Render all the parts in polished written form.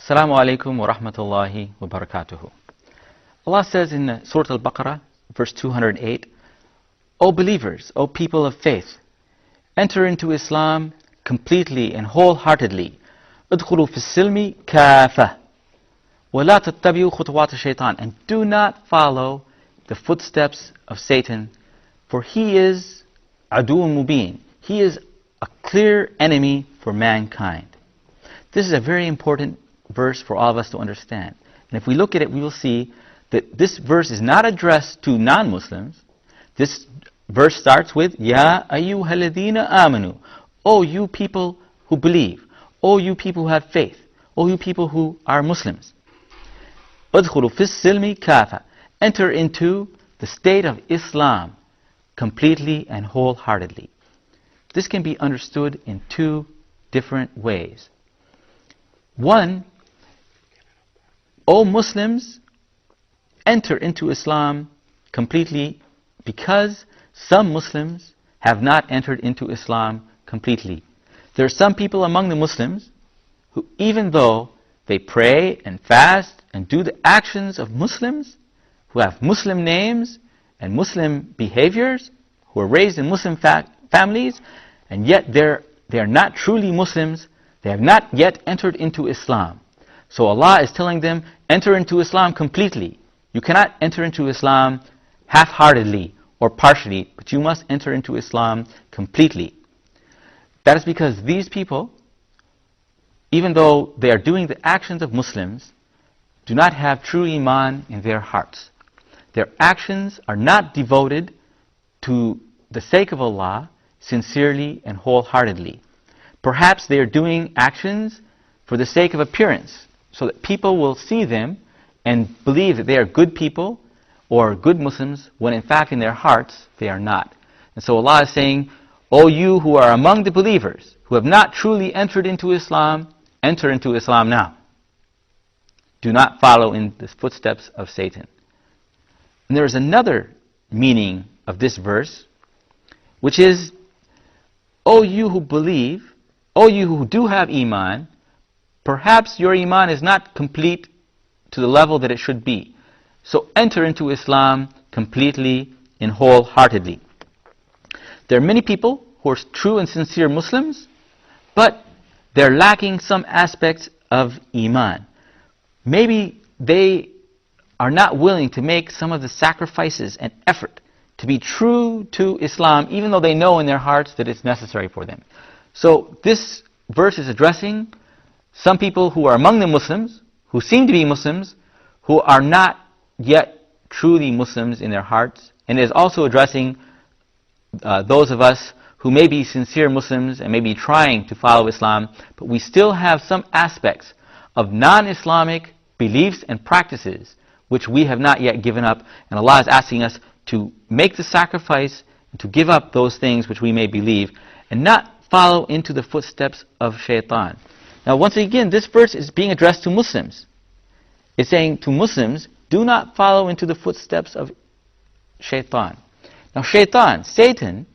Assalamu alaikum wa rahmatullahi wa barakatuhu. Allah says in Surah Al-Baqarah, verse 208, O believers, O people of faith, enter into Islam completely and wholeheartedly. Udkhulu fi silmi kafa. Wa la tattabi'u khutuwat ash-shaytan. And do not follow the footsteps of Satan, for he is aduwwun mubin. He is a clear enemy for mankind. This is a very important verse for all of us to understand. And if we look at it, we will see that this verse is not addressed to non-Muslims. This verse starts with, Ya ayyuhalladhina amanu. O you people who believe. O you people who have faith. O you people who are Muslims. Udkhulu fis silmi kafa. Enter into the state of Islam completely and wholeheartedly. This can be understood in two different ways. One, O Muslims, enter into Islam completely because some Muslims have not entered into Islam completely. There are some people among the Muslims who, even though they pray and fast and do the actions of Muslims, who have Muslim names and Muslim behaviors, who are raised in Muslim families, and yet they are not truly Muslims. They have not yet entered into Islam. So Allah is telling them, enter into Islam completely. You cannot enter into Islam half-heartedly or partially, but you must enter into Islam completely. That is because these people, even though they are doing the actions of Muslims, do not have true Iman in their hearts. Their actions are not devoted to the sake of Allah sincerely and wholeheartedly. Perhaps they are doing actions for the sake of appearance, so that people will see them and believe that they are good people or good Muslims, when in fact in their hearts they are not. And so Allah is saying, O you who are among the believers, who have not truly entered into Islam, enter into Islam now. Do not follow in the footsteps of Satan. And there is another meaning of this verse, which is, O you who believe, O you who do have Iman, perhaps your Iman is not complete to the level that it should be. So enter into Islam completely and wholeheartedly. There are many people who are true and sincere Muslims, but they're lacking some aspects of Iman. Maybe they are not willing to make some of the sacrifices and effort to be true to Islam, even though they know in their hearts that it's necessary for them. So this verse is addressing some people who are among the Muslims, who seem to be Muslims, who are not yet truly Muslims in their hearts, and is also addressing those of us who may be sincere Muslims and may be trying to follow Islam, but we still have some aspects of non-Islamic beliefs and practices which we have not yet given up, and Allah is asking us to make the sacrifice and to give up those things which we may believe, and not follow into the footsteps of shaitan. Now once again, this verse is being addressed to Muslims. It's saying to Muslims, do not follow into the footsteps of shaitan. Now shaitan, Satan,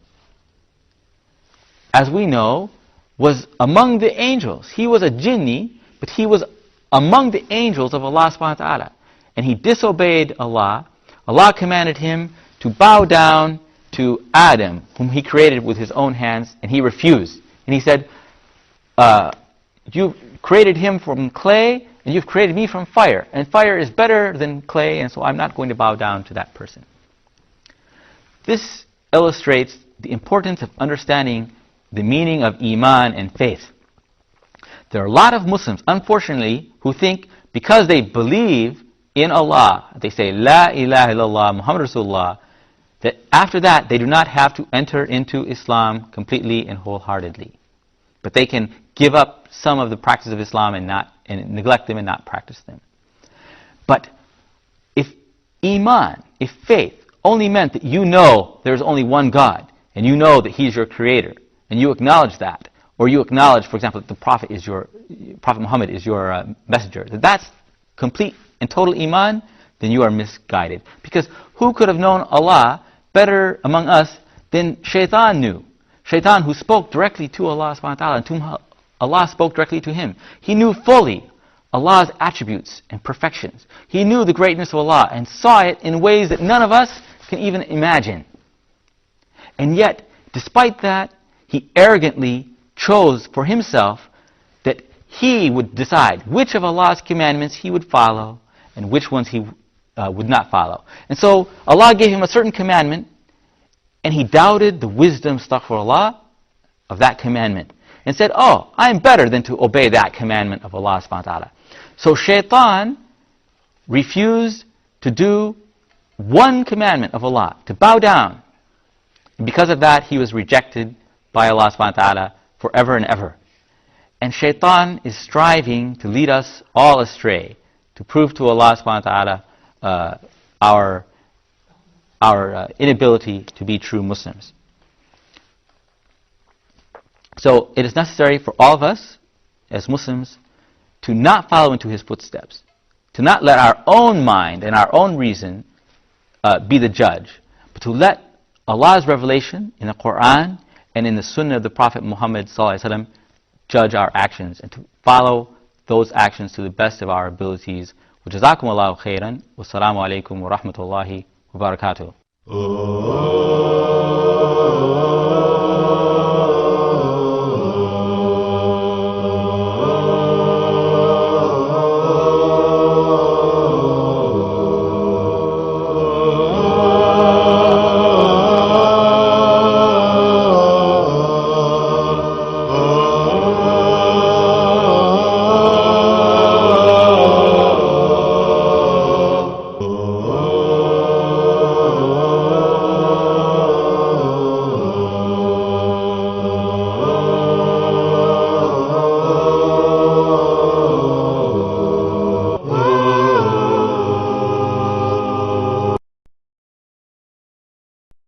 as we know, was among the angels. He was a jinni, but he was among the angels of Allah subhanahu wa ta'ala. And he disobeyed Allah. Allah commanded him to bow down to Adam, whom he created with his own hands, and he refused. And he said, you created him from clay, and you've created me from fire. And fire is better than clay, and so I'm not going to bow down to that person. This illustrates the importance of understanding the meaning of Iman and faith. There are a lot of Muslims, unfortunately, who think because they believe in Allah, they say, La ilaha illallah, Muhammad Rasulullah, that after that they do not have to enter into Islam completely and wholeheartedly. But they can give up some of the practice of Islam and neglect them and not practice them. But Iman, if faith, only meant that you know there's only one God, and you know that He's your creator, and you acknowledge that, or you acknowledge, for example, that the Prophet Muhammad is your messenger, that that's complete and total Iman, then you are misguided. Because who could have known Allah better among us than Shaitan knew? Shaitan, who spoke directly to Allah subhanahu wa ta'ala, and to whom Allah spoke directly to him. He knew fully Allah's attributes and perfections. He knew the greatness of Allah and saw it in ways that none of us can even imagine. And yet, despite that, he arrogantly chose for himself that he would decide which of Allah's commandments he would follow and which ones he would not follow. And so Allah gave him a certain commandment, and he doubted the wisdom, astaghfirullah, of that commandment, and said, oh, I'm better than to obey that commandment of Allah subhanahu wa ta'ala. So Shaitan refused to do one commandment of Allah, to bow down. And because of that, he was rejected by Allah subhanahu wa ta'ala forever and ever. And Shaitan is striving to lead us all astray, to prove to Allah subhanahu wa ta'ala our inability to be true Muslims. So it is necessary for all of us as Muslims to not follow into his footsteps, to not let our own mind and our own reason be the judge, but to let Allah's revelation in the Quran and in the Sunnah of the Prophet Muhammad ﷺ judge our actions, and to follow those actions to the best of our abilities. وَجَزَاكُمُ اللَّهُ خَيْرًا وَالسَّلَامُ عَلَيْكُمْ وَرَحْمَةُ اللَّهِ وَبَرَكَاتُهُ.